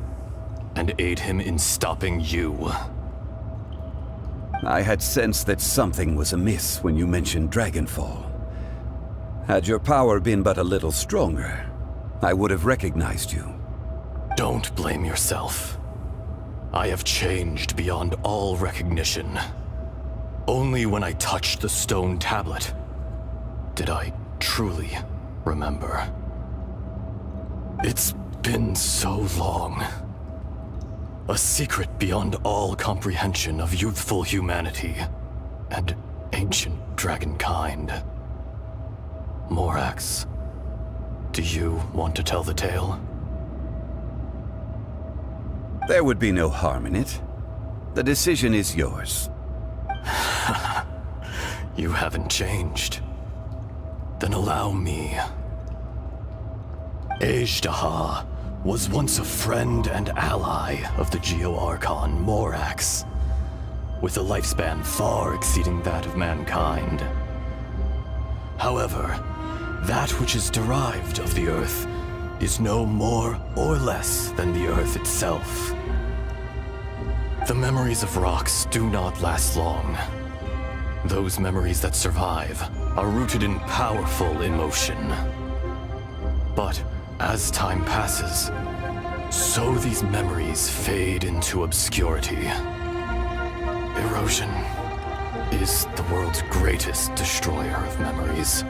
and aid him in stopping you. I had sensed that something was amiss when you mentioned Dragonfall. Had your power been but a little stronger, I would have recognized you. Don't blame yourself. I have changed beyond all recognition. Only when I touched the stone tablet did I truly remember. It's been so long. A secret beyond all comprehension of youthful humanity and ancient dragonkind. Morax, do you want to tell the tale? There would be no harm in it. The decision is yours. You haven't changed. Then allow me. Ashtaha was once a friend and ally of the Geo-Archon Morax, with a lifespan far exceeding that of mankind. However, that which is derived of the Earth is no more or less than the Earth itself. The memories of rocks do not last long. Those memories that survive are rooted in powerful emotion. But as time passes, so these memories fade into obscurity. Erosion is the world's greatest destroyer of memories.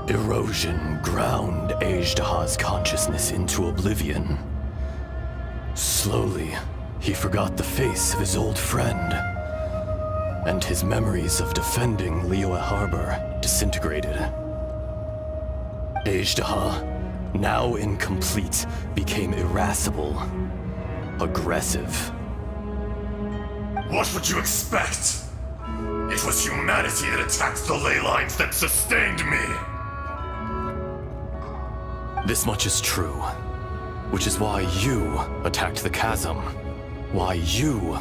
Erosion ground Ashtaha's consciousness into oblivion, Slowly, he forgot the face of his old friend, and his memories of defending Liyue Harbor disintegrated. Azhdaha, now incomplete, became irascible, aggressive. What would you expect? It was humanity that attacked the ley lines that sustained me. This much is true, which is why you attacked the chasm, why you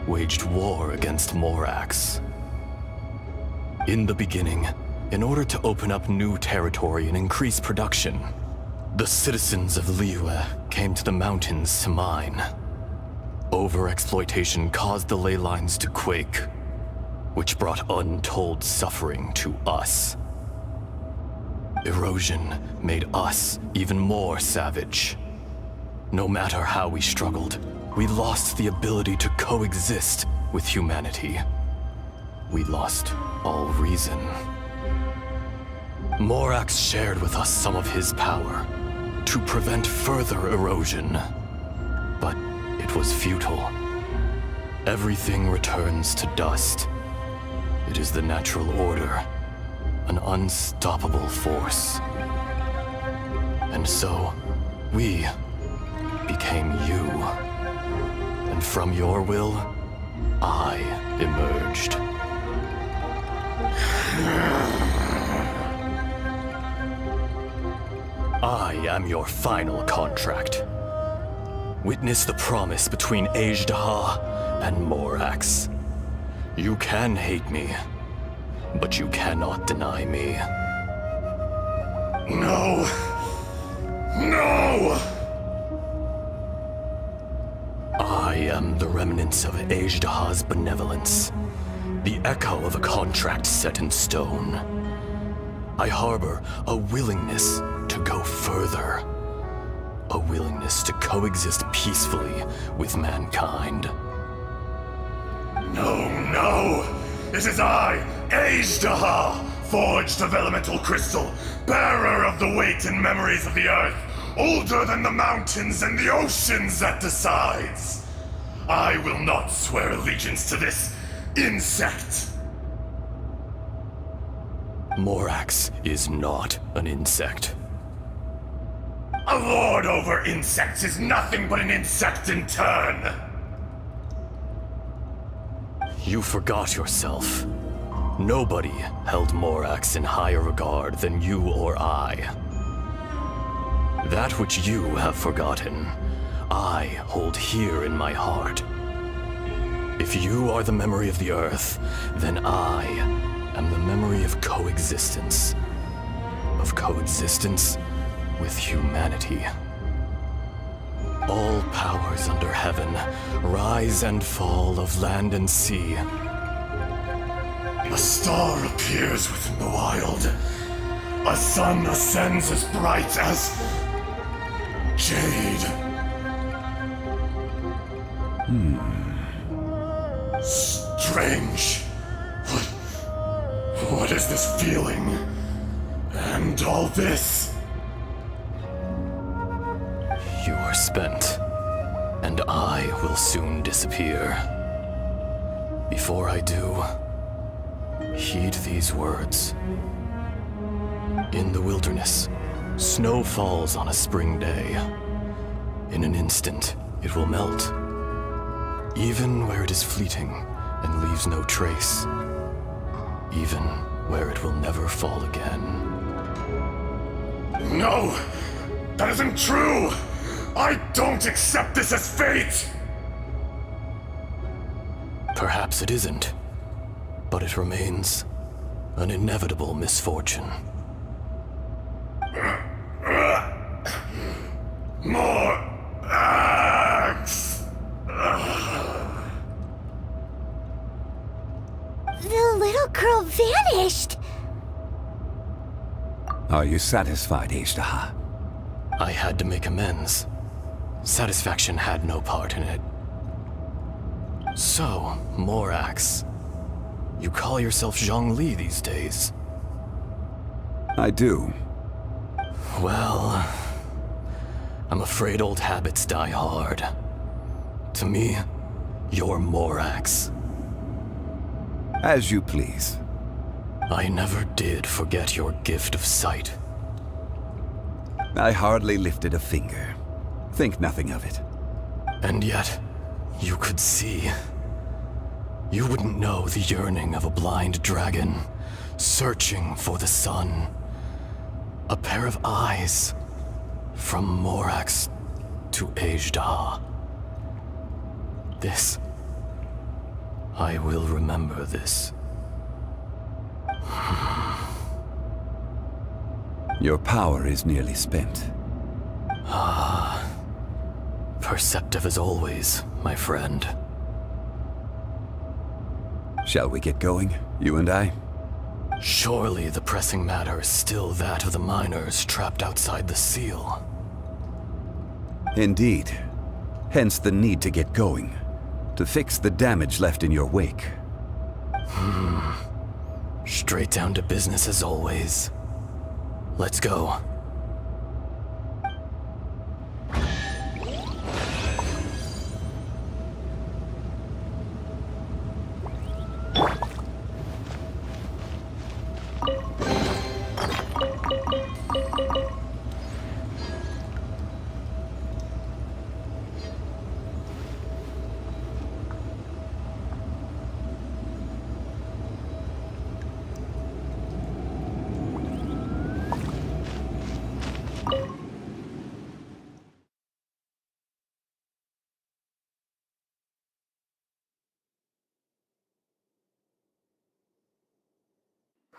waged war against Morax. In the beginning, in order to open up new territory and increase production, the citizens of Liyue came to the mountains to mine. Overexploitation caused the ley lines to quake, which brought untold suffering to us. Erosion made us even more savage. No matter how we struggled, we lost the ability to coexist with humanity. We lost all reason. Morax shared with us some of his power to prevent further erosion, but it was futile. Everything returns to dust. It is the natural order, an unstoppable force. And so, we became you. And from your will, I emerged. I am your final contract. Witness the promise between Azhdaha and Morax. You can hate me, but you cannot deny me. No! No! I am the remnants of Azhdaha's benevolence, the echo of a contract set in stone. I harbor a willingness to go further, a willingness to coexist peacefully with mankind. No, no! It is I, Azhdaha, forged of elemental crystal, bearer of the weight and memories of the earth, older than the mountains and the oceans that decides. I will not swear allegiance to this insect. Morax is not an insect. A lord over insects is nothing but an insect in turn. You forgot yourself. Nobody held Morax in higher regard than you or I. That which you have forgotten, I hold here in my heart. If you are the memory of the Earth, then I am the memory of coexistence. Of coexistence with humanity. All powers under heaven, rise and fall of land and sea. A star appears within the wild. A sun ascends as bright as jade. Strange. What is this feeling? And all this? You are spent, and I will soon disappear. Before I do, heed these words. In the wilderness, snow falls on a spring day. In an instant, it will melt. Even where it is fleeting and leaves no trace. Even where it will never fall again. No! That isn't true! I don't accept this as fate! Perhaps it isn't, but it remains an inevitable misfortune. More axe! The little girl vanished! Are you satisfied, Azhdaha? I had to make amends. Satisfaction had no part in it. So, Morax, you call yourself Zhongli these days? I do. Well, I'm afraid old habits die hard. To me, you're Morax. As you please. I never did forget your gift of sight. I hardly lifted a finger. Think nothing of it. And yet, you could see. You wouldn't know the yearning of a blind dragon, searching for the sun. A pair of eyes, from Morax to Ejda. This. I will remember this. Your power is nearly spent. Perceptive as always, my friend. Shall we get going, you and I? Surely the pressing matter is still that of the miners trapped outside the seal. Indeed. Hence the need to get going. To fix the damage left in your wake. Straight down to business as always. Let's go.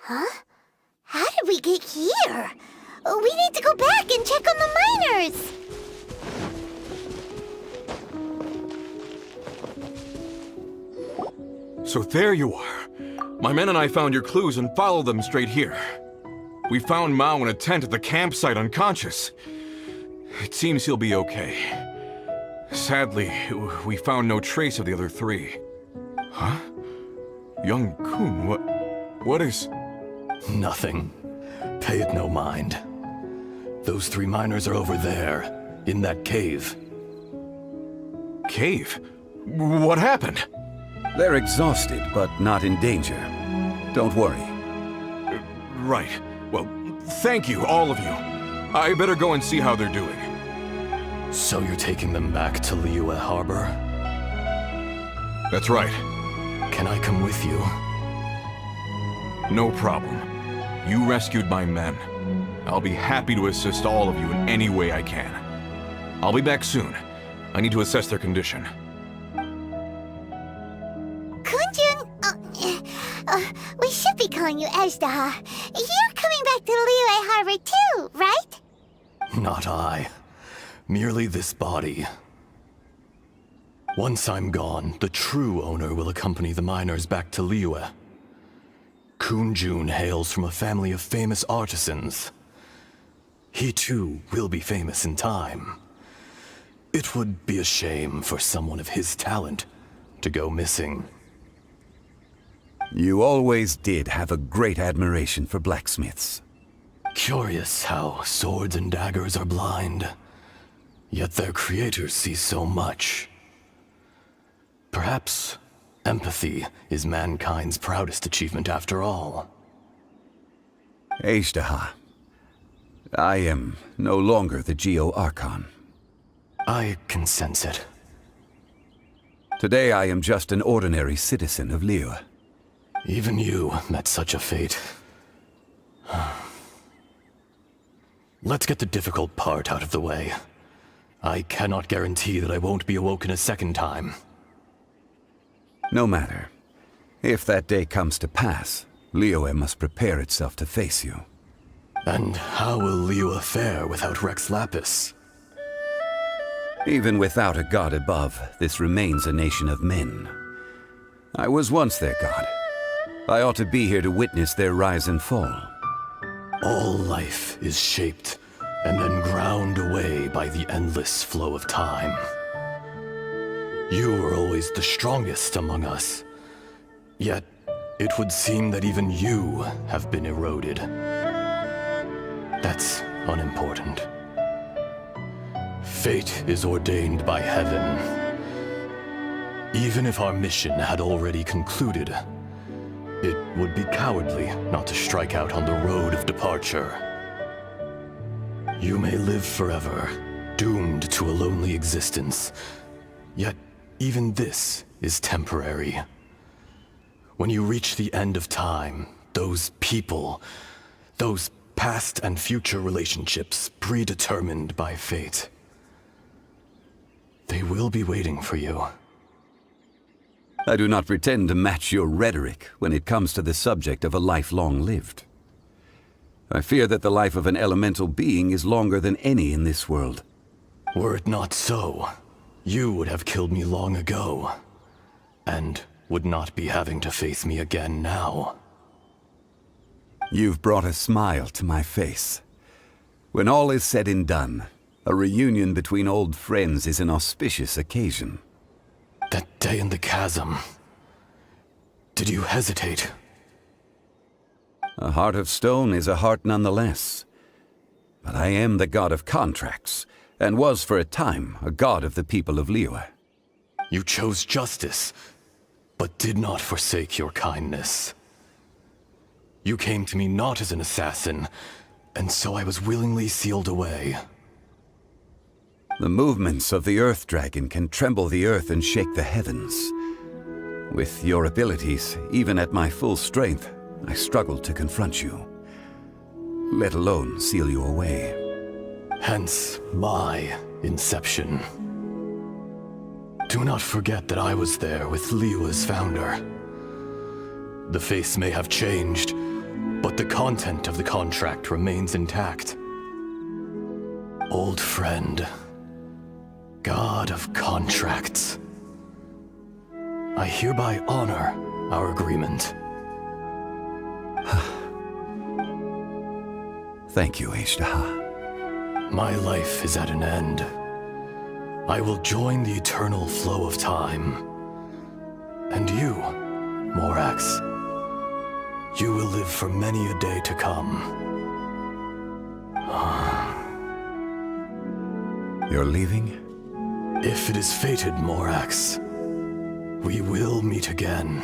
Huh? How did we get here? We need to go back and check on the miners! So there you are. My men and I found your clues and followed them straight here. We found Mao in a tent at the campsite unconscious. It seems he'll be okay. Sadly, we found no trace of the other three. Huh? Young Kun, what is... Nothing. Pay it no mind. Those three miners are over there, in that cave. Cave? What happened? They're exhausted, but not in danger. Don't worry. Right. Well, thank you, all of you. I better go and see how they're doing. So you're taking them back to Liyue Harbor? That's right. Can I come with you? No problem. You rescued my men. I'll be happy to assist all of you in any way I can. I'll be back soon. I need to assess their condition. Kunjun, we should be calling you Ejda. You're coming back to Liyue Harbor too, right? Not I. Merely this body. Once I'm gone, the true owner will accompany the miners back to Liyue. Kunjun hails from a family of famous artisans. He too will be famous in time. It would be a shame for someone of his talent to go missing. You always did have a great admiration for blacksmiths. Curious how swords and daggers are blind, yet their creators see so much. Perhaps empathy is mankind's proudest achievement after all. Ejda, I am no longer the Geo-Archon. I can sense it. Today I am just an ordinary citizen of Liyue. Even you met such a fate. Let's get the difficult part out of the way. I cannot guarantee that I won't be awoken a second time. No matter. If that day comes to pass, Liyue must prepare itself to face you. And how will Liyue fare without Rex Lapis? Even without a god above, this remains a nation of men. I was once their god. I ought to be here to witness their rise and fall. All life is shaped and then ground away by the endless flow of time. You were always the strongest among us. Yet, it would seem that even you have been eroded. That's unimportant. Fate is ordained by heaven, Even if our mission had already concluded, it would be cowardly not to strike out on the road of departure. You may live forever, doomed to a lonely existence. Yet, even this is temporary. When you reach the end of time, those people, those past and future relationships predetermined by fate, they will be waiting for you. I do not pretend to match your rhetoric when it comes to the subject of a life long lived. I fear that the life of an elemental being is longer than any in this world. Were it not so, you would have killed me long ago, and would not be having to face me again now. You've brought a smile to my face. When all is said and done, a reunion between old friends is an auspicious occasion. That day in the chasm, did you hesitate? A heart of stone is a heart nonetheless. But I am the god of contracts, and was for a time a god of the people of Liyue. You chose justice, but did not forsake your kindness. You came to me not as an assassin, and so I was willingly sealed away. The movements of the Earth Dragon can tremble the earth and shake the heavens. With your abilities, even at my full strength, I struggled to confront you, let alone seal you away. Hence my inception. Do not forget that I was there with Liyue's founder. The face may have changed, but the content of the contract remains intact. Old friend, god of contracts, I hereby honor our agreement. Thank you, Ishtaha. My life is at an end. I will join the eternal flow of time. And you, Morax, you will live for many a day to come. You're leaving? If it is fated, Morax, we will meet again.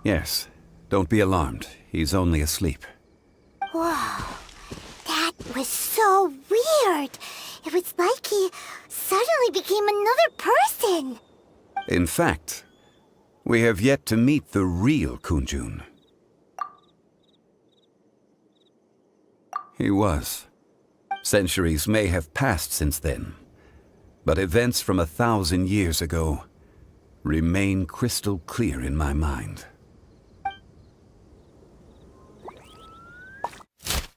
Yes. Don't be alarmed. He's only asleep. Whoa. That was so weird. It was like he suddenly became another person. In fact, we have yet to meet the real Kunjun. He was. Centuries may have passed since then, but events from 1,000 years ago remain crystal clear in my mind.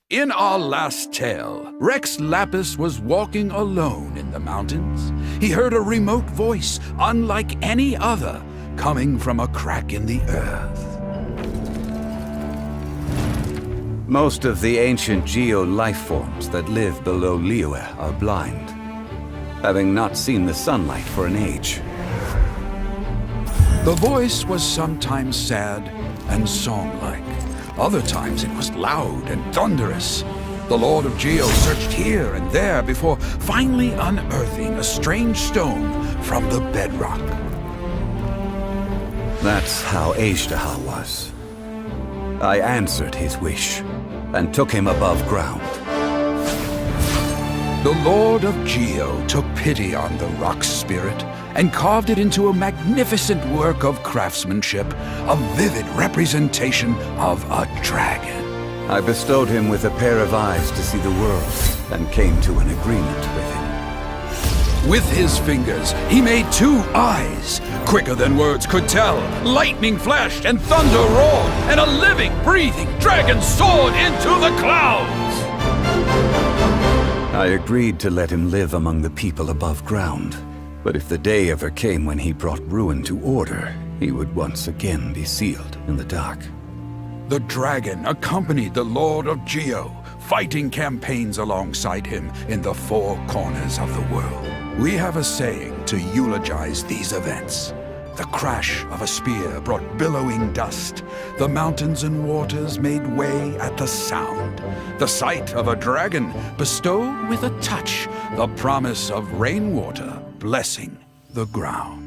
In our last tale, Rex Lapis was walking alone in the mountains. He heard a remote voice, unlike any other, coming from a crack in the earth. Most of the ancient geo life forms that live below Liyue are blind, having not seen the sunlight for an age. The voice was sometimes sad and song-like. Other times it was loud and thunderous. The Lord of Geo searched here and there before finally unearthing a strange stone from the bedrock. That's how Ishtaha was. I answered his wish and took him above ground. The Lord of Geo took pity on the rock spirit and carved it into a magnificent work of craftsmanship, a vivid representation of a dragon. I bestowed him with a pair of eyes to see the world and came to an agreement with him. With his fingers, he made 2 eyes. Quicker than words could tell, lightning flashed and thunder roared, and a living, breathing dragon soared into the clouds. I agreed to let him live among the people above ground. But if the day ever came when he brought ruin to order, he would once again be sealed in the dark. The dragon accompanied the Lord of Geo, fighting campaigns alongside him in the 4 corners of the world. We have a saying to eulogize these events. The crash of a spear brought billowing dust. The mountains and waters made way at the sound. The sight of a dragon bestowed with a touch the promise of rainwater blessing the ground.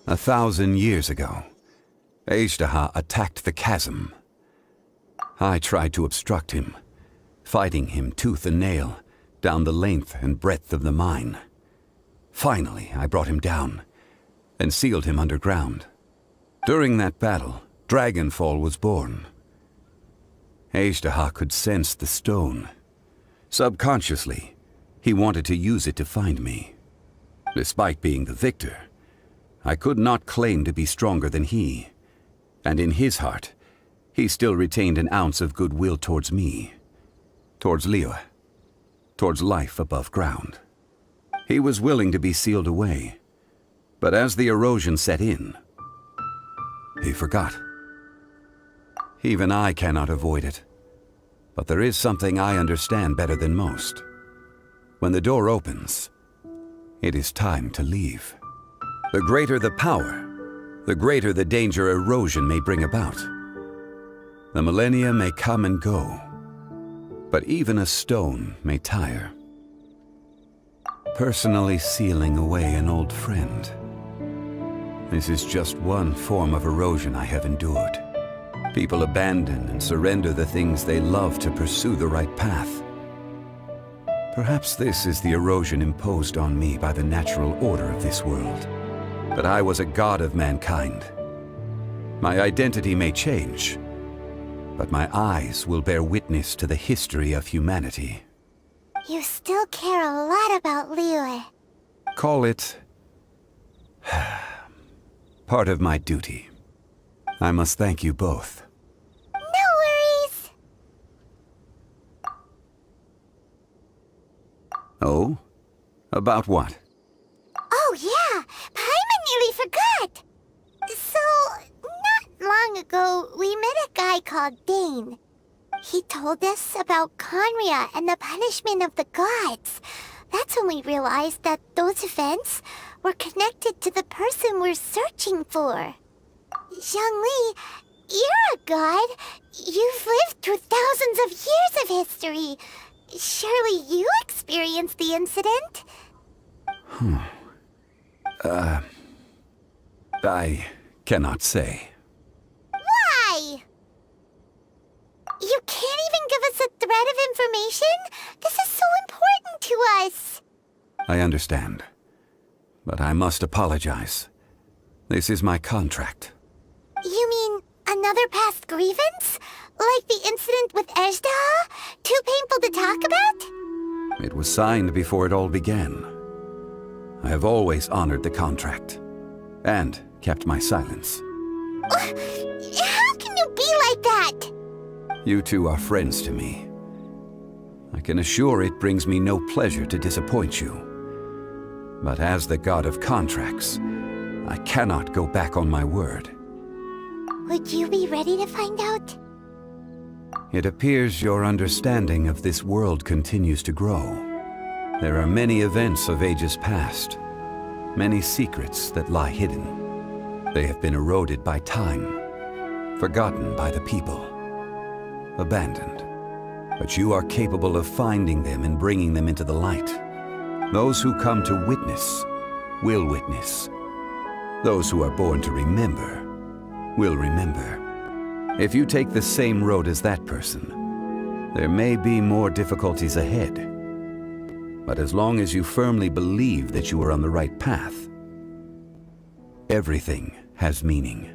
A 1,000 years ago, Azhdaha attacked the chasm. I tried to obstruct him, fighting him tooth and nail down the length and breadth of the mine. Finally, I brought him down and sealed him underground. During that battle, Dragonfall was born. Azhdaha could sense the stone. Subconsciously, he wanted to use it to find me. Despite being the victor, I could not claim to be stronger than he, and in his heart, he still retained an ounce of goodwill towards me, towards Liyue, towards life above ground. He was willing to be sealed away, but as the erosion set in, he forgot. Even I cannot avoid it, but there is something I understand better than most. When the door opens, it is time to leave. The greater the power, the greater the danger erosion may bring about. The millennia may come and go, but even a stone may tire. Personally sealing away an old friend. This is just one form of erosion I have endured. People abandon and surrender the things they love to pursue the right path. Perhaps this is the erosion imposed on me by the natural order of this world. But I was a god of mankind. My identity may change, but my eyes will bear witness to the history of humanity. You still care a lot about Liyue. Call it part of my duty. I must thank you both. No worries. Oh? About what? Oh yeah, Paimon nearly forgot. So, not long ago, we met a guy called Dane. He told us about Conria and the punishment of the gods. That's when we realized that those events were connected to the person we're searching for. Zhongli, you're a god. You've lived through thousands of years of history. Surely you experienced the incident? I cannot say. Why? You can't even give us a thread of information? This is so important to us. I understand, but I must apologize. This is my contract. You mean another past grievance? Like the incident with Azhdaha? Too painful to talk about? It was signed before it all began. I have always honored the contract, and kept my silence. How can you be like that? You two are friends to me. I can assure it brings me no pleasure to disappoint you. But as the god of contracts, I cannot go back on my word. Would you be ready to find out? It appears your understanding of this world continues to grow. There are many events of ages past, many secrets that lie hidden. They have been eroded by time, forgotten by the people, abandoned. But you are capable of finding them and bringing them into the light. Those who come to witness will witness. Those who are born to remember will remember. If you take the same road as that person, there may be more difficulties ahead. But as long as you firmly believe that you are on the right path, everything has meaning.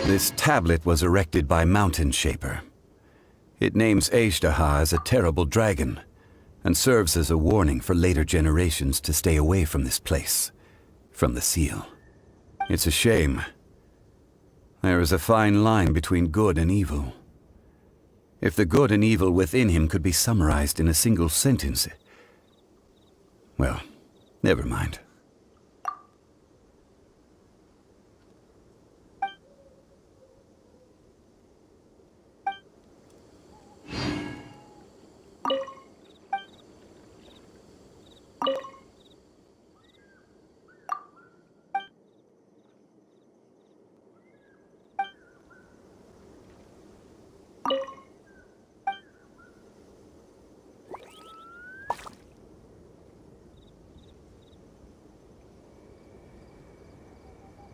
This tablet was erected by Mountain Shaper. It names Azhdaha as a terrible dragon, and serves as a warning for later generations to stay away from this place, from the seal. It's a shame. There is a fine line between good and evil. If the good and evil within him could be summarized in a single sentence... Well, never mind.